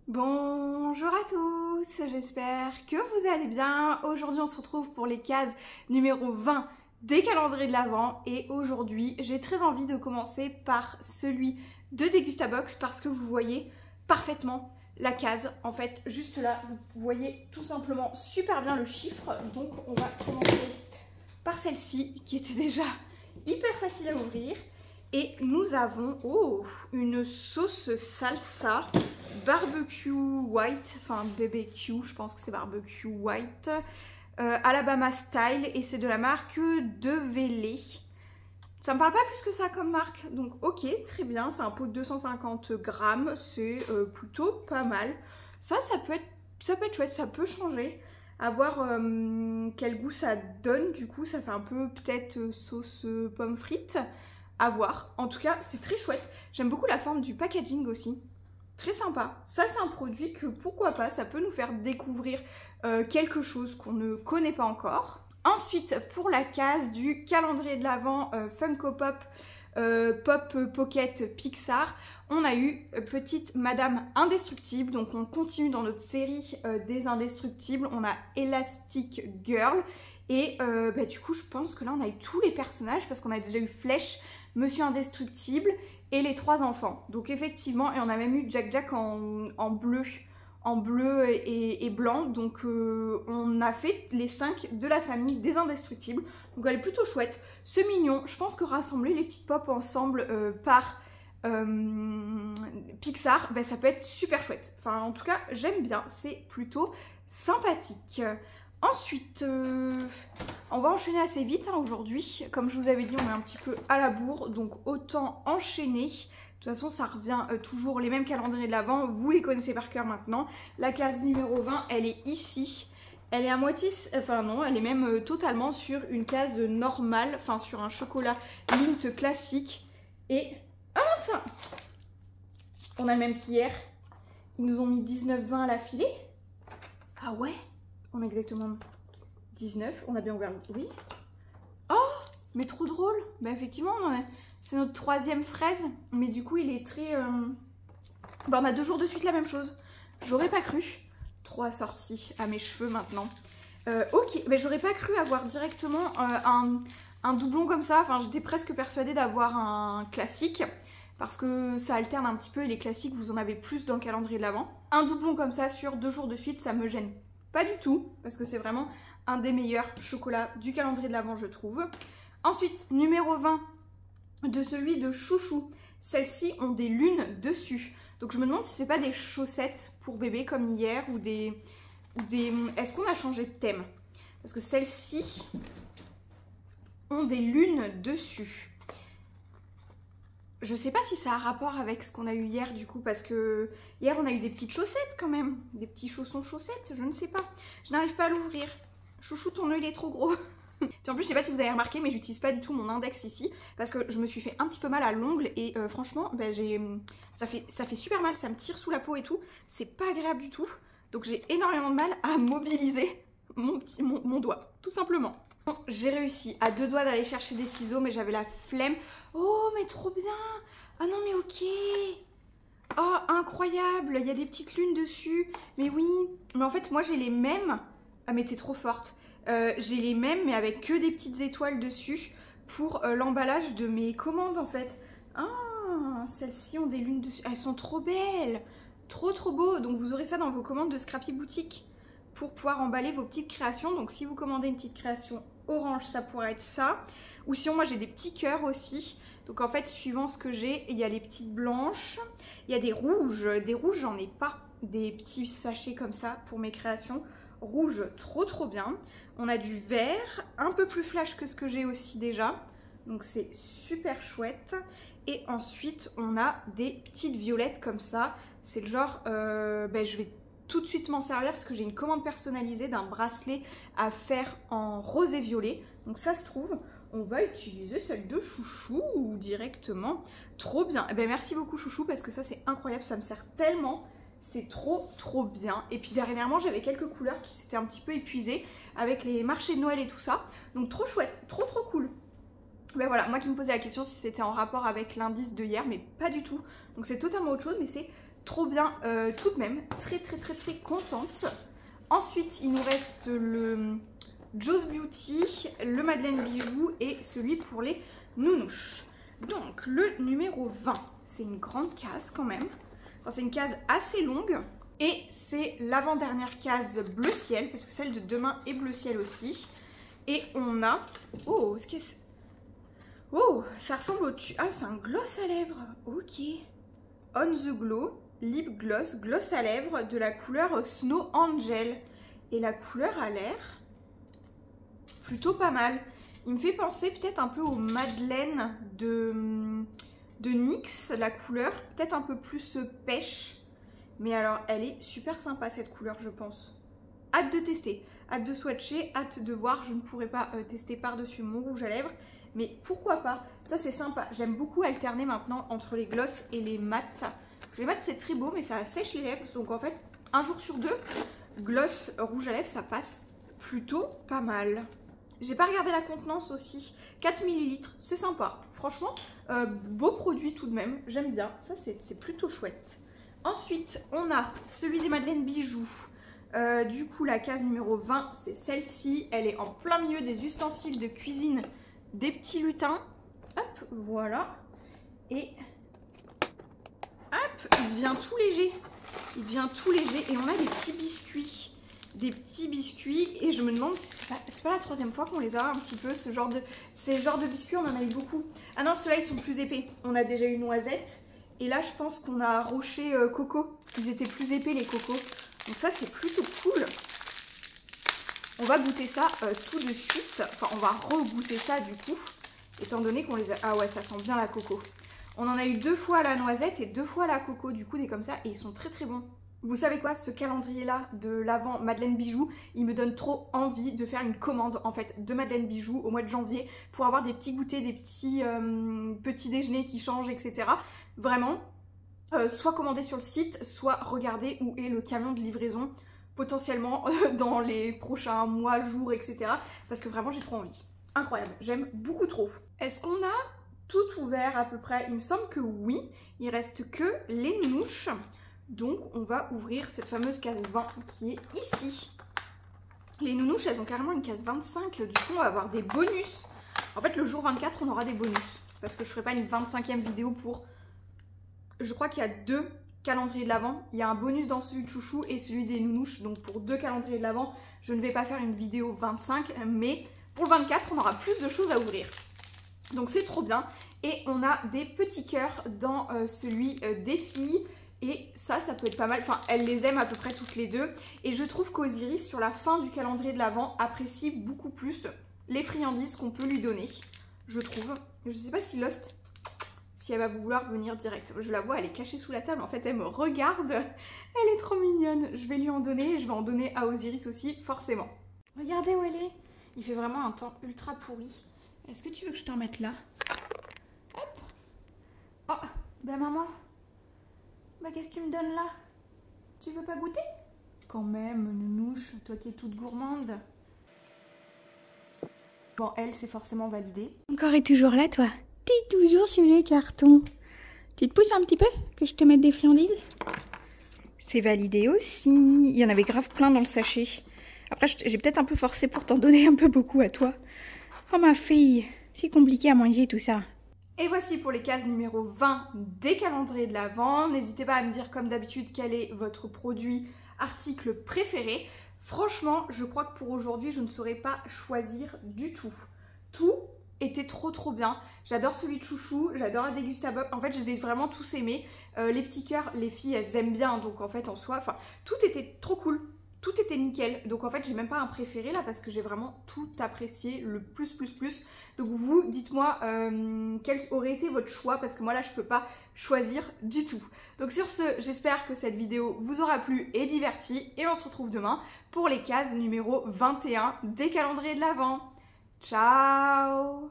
Bonjour à tous, j'espère que vous allez bien. Aujourd'hui on se retrouve pour les cases numéro 20 des calendriers de l'Avent et aujourd'hui j'ai très envie de commencer par celui de Dégustabox parce que vous voyez parfaitement la case. En fait juste là vous voyez tout simplement super bien le chiffre, donc on va commencer par celle-ci qui était déjà hyper facile à ouvrir. Et nous avons une sauce salsa barbecue white, enfin BBQ, je pense que c'est barbecue white, Alabama style, et c'est de la marque Devele. Ça me parle pas plus que ça comme marque, donc ok, très bien, c'est un pot de 250 grammes, c'est plutôt pas mal. Ça peut être chouette, ça peut changer, à voir quel goût ça donne. Du coup ça fait un peu peut-être sauce pomme frites. À voir. En tout cas, c'est très chouette. J'aime beaucoup la forme du packaging aussi. Très sympa. Ça, c'est un produit que, pourquoi pas, ça peut nous faire découvrir quelque chose qu'on ne connaît pas encore. Ensuite, pour la case du calendrier de l'Avent Funko Pop Pop Pocket Pixar, on a eu petite Madame Indestructible. Donc, on continue dans notre série des Indestructibles. On a Elastic Girl. Et du coup, je pense que là, on a eu tous les personnages parce qu'on a déjà eu Flèche, Monsieur Indestructible et les 3 enfants. Donc effectivement, et on a même eu Jack en bleu et blanc. Donc on a fait les 5 de la famille des Indestructibles. Donc elle est plutôt chouette. C'est mignon. Je pense que rassembler les petites pop ensemble par Pixar, ça peut être super chouette. Enfin en tout cas, j'aime bien. C'est plutôt sympathique. Ensuite, on va enchaîner assez vite aujourd'hui. Comme je vous avais dit, on est un petit peu à la bourre, donc autant enchaîner. De toute façon, ça revient toujours les mêmes calendriers de l'Avent. Vous les connaissez par cœur maintenant. La case numéro 20, elle est ici. Elle est à moitié, enfin non, elle est même totalement sur une case normale, enfin sur un chocolat Lindt classique. Et, ah ça, on a le même qu'hier. Ils nous ont mis 19,20 à l'affilée. Ah ouais? On a exactement 19, on a bien ouvert le... Oui. Oh, mais trop drôle. Effectivement, c'est notre 3e fraise, mais du coup, il est très... on a 2 jours de suite la même chose. J'aurais pas cru. 3 sorties à mes cheveux maintenant. Ok, mais j'aurais pas cru avoir directement un doublon comme ça. Enfin, j'étais presque persuadée d'avoir un classique. Parce que ça alterne un petit peu et les classiques, vous en avez plus dans le calendrier de l'Avent. Un doublon comme ça sur 2 jours de suite, ça me gêne pas du tout, parce que c'est vraiment un des meilleurs chocolats du calendrier de l'Avent, je trouve. Ensuite, numéro 20 de celui de Chouchou. Celles-ci ont des lunes dessus. Donc je me demande si c'est pas des chaussettes pour bébé comme hier ou des... Est-ce qu'on a changé de thème? Parce que celles-ci ont des lunes dessus. Je sais pas si ça a rapport avec ce qu'on a eu hier du coup, parce que hier on a eu des petites chaussettes quand même, des petits chaussons chaussettes, je ne sais pas. Je n'arrive pas à l'ouvrir. Chouchou, ton œil il est trop gros. Puis en plus, je sais pas si vous avez remarqué, mais j'utilise pas du tout mon index ici, parce que je me suis fait un petit peu mal à l'ongle et franchement, ça fait super mal, ça me tire sous la peau et tout. C'est pas agréable du tout, donc j'ai énormément de mal à mobiliser mon doigt, tout simplement. Bon, j'ai réussi à 2 doigts d'aller chercher des ciseaux, mais j'avais la flemme. Oh, mais trop bien! Ah non, mais ok! Oh, incroyable! Il y a des petites lunes dessus. Mais oui! Mais en fait, moi, j'ai les mêmes. Ah, mais t'es trop forte. J'ai les mêmes, mais avec que des petites étoiles dessus pour l'emballage de mes commandes, en fait. Ah, celles-ci ont des lunes dessus. Elles sont trop belles! Trop, trop beau! Donc, vous aurez ça dans vos commandes de Scrappy Boutique pour pouvoir emballer vos petites créations. Donc, si vous commandez une petite création orange, ça pourrait être ça. Ou sinon, moi, j'ai des petits cœurs aussi. Donc en fait, suivant ce que j'ai, il y a les petites blanches, il y a des rouges. Des rouges, j'en ai pas. Des petits sachets comme ça pour mes créations. Rouge, trop trop bien. On a du vert, un peu plus flash que ce que j'ai aussi déjà. Donc c'est super chouette. Et ensuite, on a des petites violettes comme ça. C'est le genre, je vais tout de suite m'en servir parce que j'ai une commande personnalisée d'un bracelet à faire en rose et violet. Donc ça se trouve... on va utiliser celle de Chouchou directement. Trop bien. Merci beaucoup Chouchou parce que ça c'est incroyable, ça me sert tellement. C'est trop trop bien. Et puis dernièrement j'avais quelques couleurs qui s'étaient un petit peu épuisées avec les marchés de Noël et tout ça. Donc trop chouette, trop trop cool. Voilà, moi qui me posais la question si c'était en rapport avec l'indice de hier, mais pas du tout. Donc c'est totalement autre chose, mais c'est trop bien tout de même, très contente. Ensuite il nous reste le Joe's Beauty, le Madeleine Bijoux et celui pour les nounouches. Donc le numéro 20, c'est une grande case quand même, enfin, c'est une case assez longue et c'est l'avant-dernière case bleu ciel parce que celle de demain est bleu ciel aussi. Et on a, oh, ce qu'est-ce, oh, ça ressemble au, ah, c'est un gloss à lèvres, ok, On the Glow Lip Gloss, gloss à lèvres de la couleur Snow Angel. Et la couleur a l'air plutôt pas mal. Il me fait penser peut-être un peu aux Madeleine de NYX, la couleur, peut-être un peu plus pêche. Mais alors, elle est super sympa cette couleur, je pense. Hâte de tester, hâte de swatcher, hâte de voir. Je ne pourrai pas tester par-dessus mon rouge à lèvres. Mais pourquoi pas, ça c'est sympa. J'aime beaucoup alterner maintenant entre les gloss et les mats. Parce que les mats c'est très beau mais ça sèche les lèvres. Donc en fait, un jour sur deux, gloss rouge à lèvres ça passe plutôt pas mal. J'ai pas regardé la contenance aussi. 4 ml, c'est sympa. Franchement, beau produit tout de même. J'aime bien, ça c'est plutôt chouette. Ensuite, on a celui des Madeleine Bijoux. Du coup, la case numéro 20, c'est celle-ci. Elle est en plein milieu des ustensiles de cuisine des petits lutins. Hop, voilà. Et hop, il devient tout léger. Il devient tout léger. Et on a des petits biscuits. Des petits biscuits. Et je me demande, c'est pas la troisième fois qu'on les a un petit peu, ces genres de biscuits, on en a eu beaucoup. Ah non, ceux-là, ils sont plus épais. On a déjà eu noisette. Et là, je pense qu'on a rocher coco. Ils étaient plus épais, les cocos. Donc ça, c'est plutôt cool. On va goûter ça tout de suite. Enfin, on va re-goûter ça du coup. Étant donné qu'on les a... Ah ouais, ça sent bien la coco. On en a eu 2 fois la noisette et 2 fois la coco. Du coup, des comme ça. Et ils sont très bons. Vous savez quoi, ce calendrier-là de l'avant Madeleine Bijoux, il me donne trop envie de faire une commande en fait de Madeleine Bijoux au mois de janvier pour avoir des petits goûters, des petits déjeuners qui changent, etc. Vraiment, soit commander sur le site, soit regarder où est le camion de livraison potentiellement dans les prochains mois, jours, etc. Parce que vraiment, j'ai trop envie. Incroyable, j'aime beaucoup trop. Est-ce qu'on a tout ouvert à peu près? Il me semble que oui. Il reste que les nounouches. Donc on va ouvrir cette fameuse case 20 qui est ici. Les nounouches, elles ont carrément une case 25. Du coup, on va avoir des bonus. En fait, le jour 24, on aura des bonus. Parce que je ne ferai pas une 25e vidéo pour... Je crois qu'il y a 2 calendriers de l'Avent. Il y a un bonus dans celui de Chouchou et celui des nounouches. Donc pour 2 calendriers de l'Avent, je ne vais pas faire une vidéo 25. Mais pour le 24, on aura plus de choses à ouvrir. Donc c'est trop bien. Et on a des petits cœurs dans celui des filles. Et ça peut être pas mal. Enfin, elles les aiment à peu près toutes les deux. Et je trouve qu'Osiris, sur la fin du calendrier de l'Avent, apprécie beaucoup plus les friandises qu'on peut lui donner. Je trouve. Je sais pas si Lost, si elle va vouloir venir direct. Je la vois, elle est cachée sous la table. En fait, elle me regarde. Elle est trop mignonne. Je vais lui en donner. Je vais en donner à Osiris aussi, forcément. Regardez où elle est. Il fait vraiment un temps ultra pourri. Est-ce que tu veux que je t'en mette là? Hop. Oh, ben maman. Bah qu'est-ce que tu me donnes là? Tu veux pas goûter? Quand même, nounouche, toi qui es toute gourmande. Bon, elle, c'est forcément validé. Encore et toujours là, toi? T'es toujours sur les cartons. Tu te pousses un petit peu que je te mette des friandises? C'est validé aussi. Il y en avait grave plein dans le sachet. Après, j'ai peut-être un peu forcé pour t'en donner un peu beaucoup à toi. Oh ma fille, c'est compliqué à manger tout ça. Et voici pour les cases numéro 20 des calendriers de l'Avent. N'hésitez pas à me dire comme d'habitude quel est votre produit, article préféré. Franchement, je crois que pour aujourd'hui, je ne saurais pas choisir du tout. Tout était trop bien. J'adore celui de Chouchou, j'adore la dégustable. En fait, je les ai vraiment tous aimés. Les petits cœurs, les filles, elles aiment bien. Donc en fait, en soi, enfin, tout était trop cool. Tout était nickel. Donc en fait, j'ai même pas un préféré là parce que j'ai vraiment tout apprécié, le plus. Donc vous, dites-moi quel aurait été votre choix parce que moi là, je peux pas choisir du tout. Donc sur ce, j'espère que cette vidéo vous aura plu et diverti. Et on se retrouve demain pour les cases numéro 21 des calendriers de l'Avent. Ciao!